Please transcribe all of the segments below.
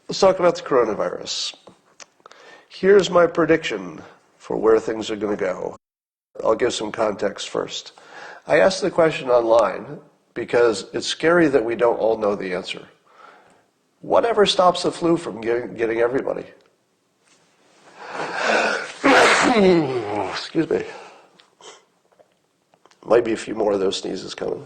Let's talk about the coronavirus. Here's my prediction for where things are going to go. I'll give some context first. I asked the question online because it's scary that we don't all know the answer. Whatever stops the flu from getting everybody? Excuse me. Might be a few more of those sneezes coming.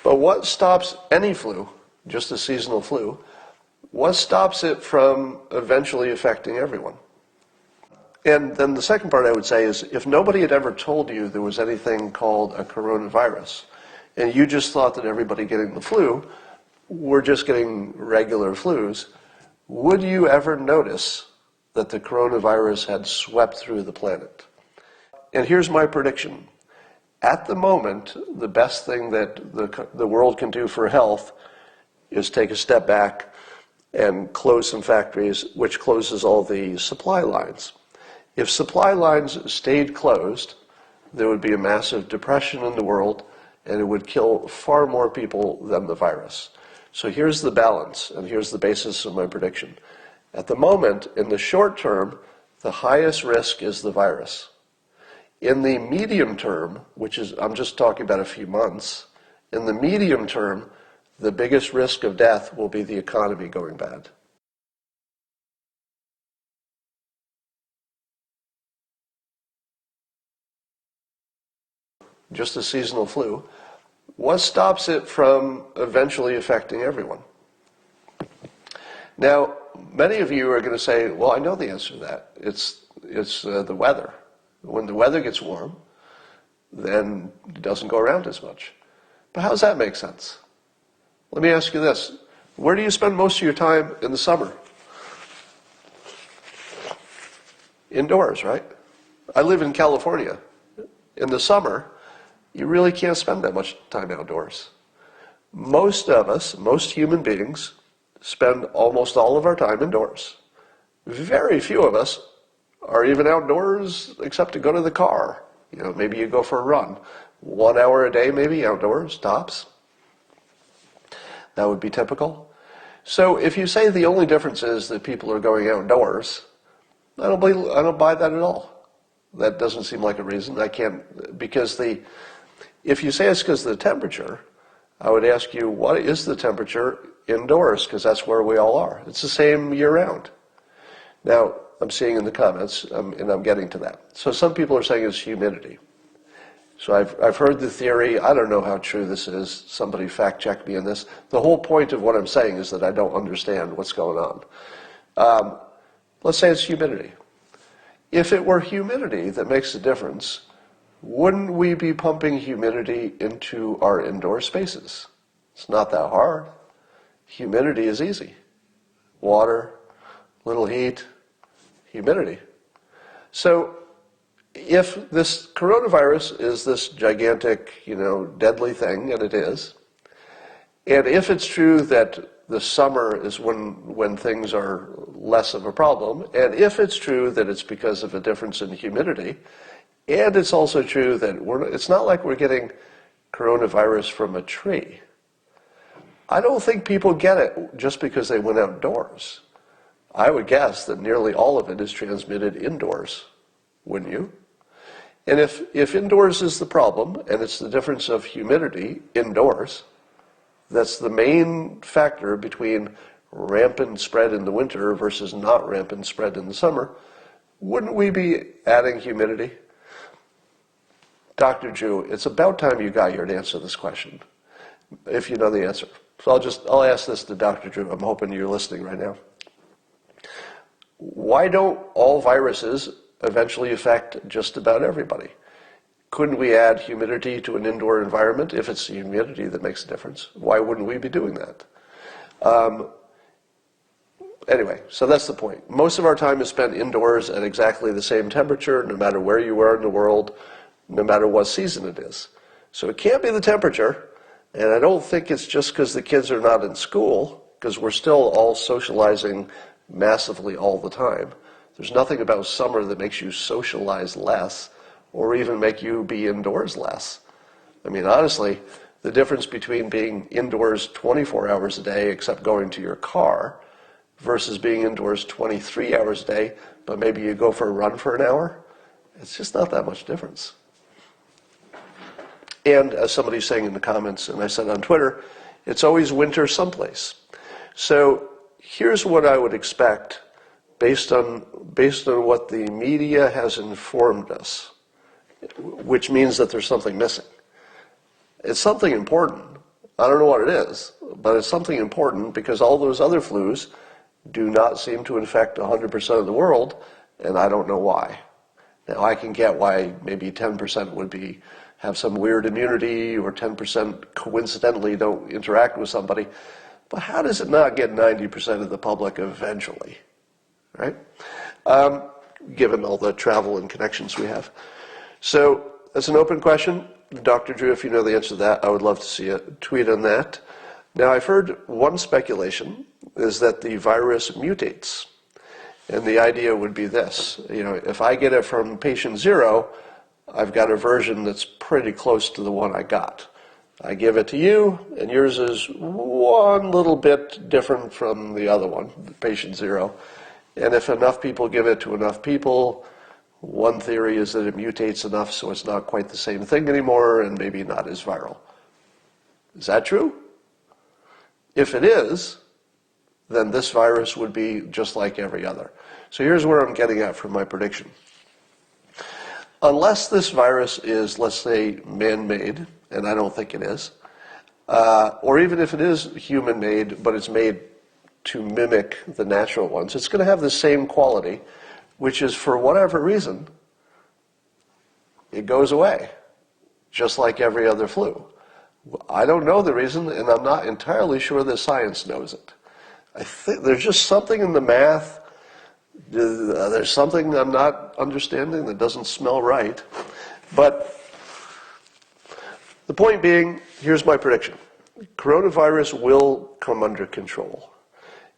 But what stops any flu, just a seasonal flu, what stops it from eventually affecting everyone? And then the second part I would say is, if nobody had ever told you there was anything called a coronavirus, and you just thought that everybody getting the flu were just getting regular flus, would you ever notice that the coronavirus had swept through the planet? And here's my prediction. At the moment, the best thing that the world can do for health is take a step back and close some factories, which closes all the supply lines. If supply lines stayed closed, there would be a massive depression in the world, and it would kill far more people than the virus. So here's the balance, and here's the basis of my prediction. At the moment, in the short term, the highest risk is the virus. In the medium term, which is, I'm just talking about a few months, in the medium term, the biggest risk of death will be the economy going bad. Just a seasonal flu. What stops it from eventually affecting everyone? Now, many of you are going to say, well, I know the answer to that. It's the weather. When the weather gets warm, then it doesn't go around as much. But how does that make sense? Let me ask you this. Where do you spend most of your time in the summer? Indoors, right? I live in California. In the summer, you really can't spend that much time outdoors. Most of us, most human beings, spend almost all of our time indoors. Very few of us are even outdoors except to go to the car. You know, maybe you go for a run. 1 hour a day maybe outdoors, tops. That would be typical. So if you say the only difference is that people are going outdoors, I don't buy that at all. That doesn't seem like a reason. If you say it's because of the temperature, I would ask you, what is the temperature indoors? Because that's where we all are. It's the same year-round. Now, I'm seeing in the comments, and I'm getting to that. So some people are saying it's humidity. So I've heard the theory. I don't know how true this is. Somebody fact-check me on this. The whole point of what I'm saying is that I don't understand what's going on. Let's say it's humidity. If it were humidity that makes a difference, wouldn't we be pumping humidity into our indoor spaces? It's not that hard. Humidity is easy. Water, little heat, humidity. So if this coronavirus is this gigantic, deadly thing, and it is, and if it's true that the summer is when things are less of a problem, and if it's true that it's because of a difference in humidity, and it's also true that it's not like we're getting coronavirus from a tree. I don't think people get it just because they went outdoors. I would guess that nearly all of it is transmitted indoors, wouldn't you? And if indoors is the problem, and it's the difference of humidity indoors, that's the main factor between rampant spread in the winter versus not rampant spread in the summer, wouldn't we be adding humidity? Dr. Drew, it's about time you got here to answer this question, if you know the answer. So I'll ask this to Dr. Drew. I'm hoping you're listening right now. Why don't all viruses eventually affect just about everybody? Couldn't we add humidity to an indoor environment if it's the humidity that makes a difference? Why wouldn't we be doing that? Anyway, so that's the point. Most of our time is spent indoors at exactly the same temperature, no matter where you are in the world, no matter what season it is. So it can't be the temperature, and I don't think it's just because the kids are not in school, because we're still all socializing massively all the time. There's nothing about summer that makes you socialize less or even make you be indoors less. I mean, honestly, the difference between being indoors 24 hours a day except going to your car versus being indoors 23 hours a day, but maybe you go for a run for an hour, it's just not that much difference. And as somebody's saying in the comments, and I said on Twitter, it's always winter someplace. So here's what I would expect based on what the media has informed us, which means that there's something missing. It's something important. I don't know what it is, but it's something important because all those other flus do not seem to infect 100% of the world, and I don't know why. Now, I can get why maybe 10% would have some weird immunity, or 10% coincidentally don't interact with somebody, but how does it not get 90% of the public eventually, right? Given all the travel and connections we have. So that's an open question. Dr. Drew, if you know the answer to that, I would love to see a tweet on that. Now, I've heard one speculation is that the virus mutates. And the idea would be this, if I get it from patient 0, I've got a version that's pretty close to the one I got. I give it to you, and yours is one little bit different from the other one, patient 0. And if enough people give it to enough people, one theory is that it mutates enough so it's not quite the same thing anymore and maybe not as viral. Is that true? If it is, then this virus would be just like every other. So here's where I'm getting at for my prediction. Unless this virus is, let's say, man-made, and I don't think it is, or even if it is human-made, but it's made to mimic the natural ones, it's going to have the same quality, which is, for whatever reason, it goes away, just like every other flu. I don't know the reason, and I'm not entirely sure the science knows it. I think there's just something in the math, there's something I'm not understanding that doesn't smell right. But the point being, here's my prediction. Coronavirus will come under control.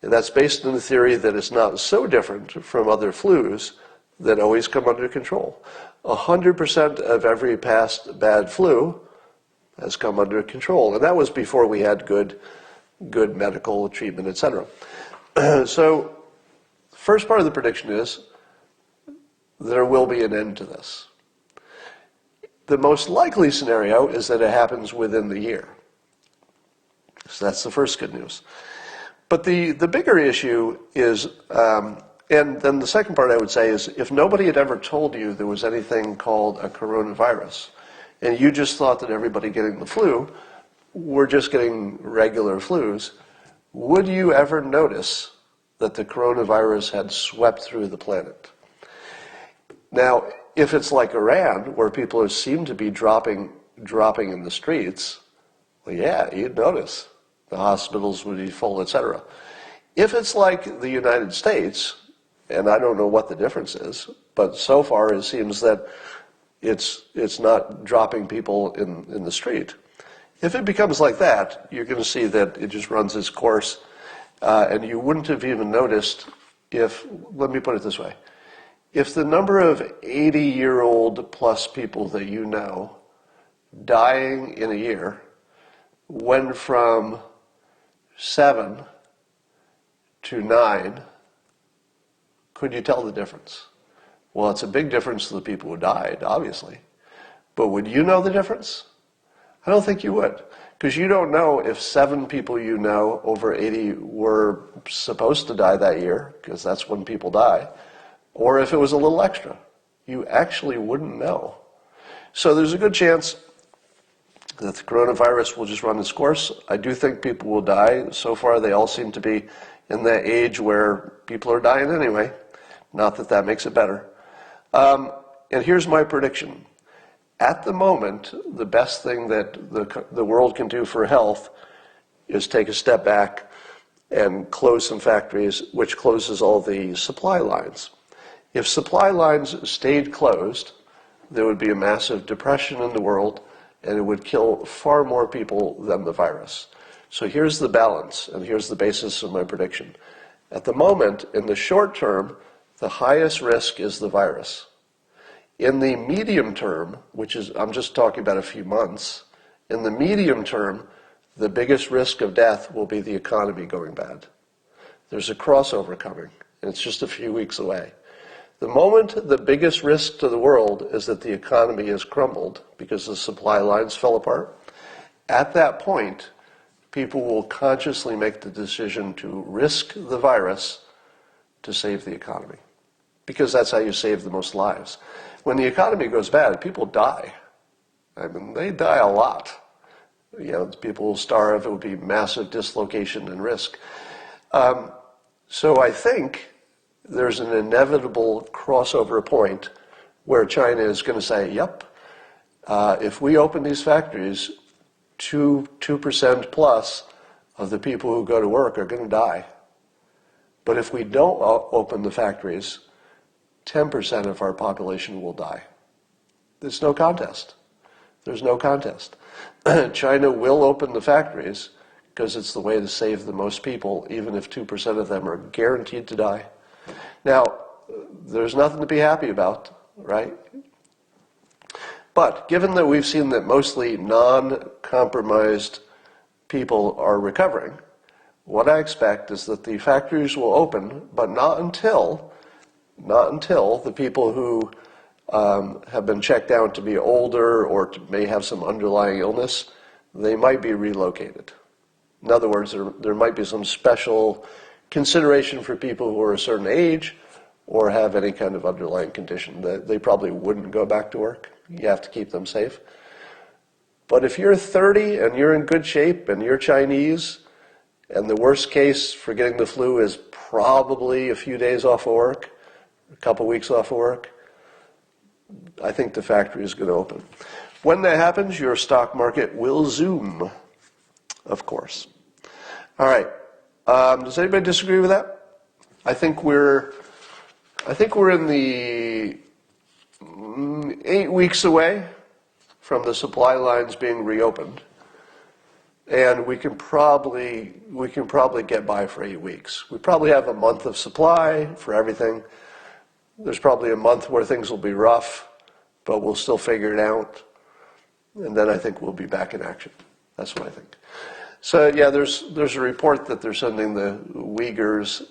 And that's based on the theory that it's not so different from other flus that always come under control. 100% of every past bad flu has come under control. And that was before we had good medical treatment, etc. So, first part of the prediction is there will be an end to this. The most likely scenario is that it happens within the year. So that's the first good news. But the bigger issue is, and then the second part I would say is, if nobody had ever told you there was anything called a coronavirus, and you just thought that everybody getting the flu were just getting regular flus, would you ever notice that the coronavirus had swept through the planet? Now, if it's like Iran, where people seem to be dropping in the streets, well, yeah, you'd notice. The hospitals would be full, etc. If it's like the United States, and I don't know what the difference is, but so far it seems that it's not dropping people in the street. If it becomes like that, you're going to see that it just runs its course, and you wouldn't have even noticed if, let me put it this way, if the number of 80-year-old plus people that you know dying in a year went from 7 to 9, could you tell the difference? Well, it's a big difference to the people who died, obviously. But would you know the difference? I don't think you would. Because you don't know if 7 people you know over 80 were supposed to die that year, because that's when people die, or if it was a little extra. You actually wouldn't know. So there's a good chance that the coronavirus will just run its course. I do think people will die. So far, they all seem to be in that age where people are dying anyway. Not that that makes it better. And here's my prediction. At the moment, the best thing that the world can do for health is take a step back and close some factories, which closes all the supply lines. If supply lines stayed closed, there would be a massive depression in the world, and it would kill far more people than the virus. So here's the balance, and here's the basis of my prediction. At the moment, in the short term, the highest risk is the virus. In the medium term, which is, I'm just talking about a few months, in the medium term, the biggest risk of death will be the economy going bad. There's a crossover coming, and it's just a few weeks away. The moment the biggest risk to the world is that the economy has crumbled because the supply lines fell apart, at that point, people will consciously make the decision to risk the virus to save the economy, because that's how you save the most lives. When the economy goes bad, people die. I mean, they die a lot. You know, people will starve. It will be massive dislocation and risk. So I think there's an inevitable crossover point where China is going to say, yep, if we open these factories, 2% plus of the people who go to work are going to die. But if we don't open the factories, 10% of our population will die. There's no contest. There's no contest. China will open the factories because it's the way to save the most people, even if 2% of them are guaranteed to die. Now, there's nothing to be happy about, right? But given that we've seen that mostly non-compromised people are recovering, what I expect is that the factories will open, but not until the people who have been checked out to be older or may have some underlying illness, they might be relocated. In other words, there might be some special consideration for people who are a certain age or have any kind of underlying condition. They probably wouldn't go back to work. You have to keep them safe. But if you're 30 and you're in good shape and you're Chinese, and the worst case for getting the flu is probably a few days off of work, a couple weeks off of work, I think the factory is going to open. When that happens, your stock market will zoom, of course. All right. Does anybody disagree with that? I think we're in the 8 weeks away from the supply lines being reopened, and we can probably get by for 8 weeks. We probably have a month of supply for everything. There's probably a month where things will be rough, but we'll still figure it out, and then I think we'll be back in action. That's what I think. So yeah, there's a report that they're sending the Uyghurs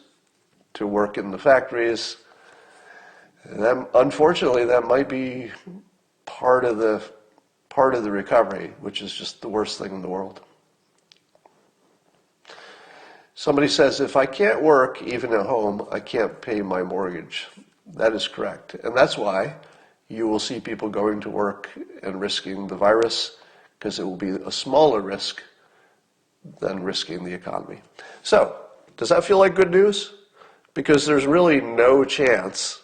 to work in the factories. And unfortunately, that might be part of the recovery, which is just the worst thing in the world. Somebody says, if I can't work even at home, I can't pay my mortgage. That is correct. And that's why you will see people going to work and risking the virus, because it will be a smaller risk than risking the economy. So, does that feel like good news? Because there's really no chance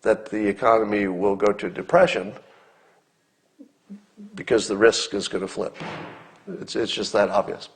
that the economy will go to depression because the risk is going to flip. It's just that obvious.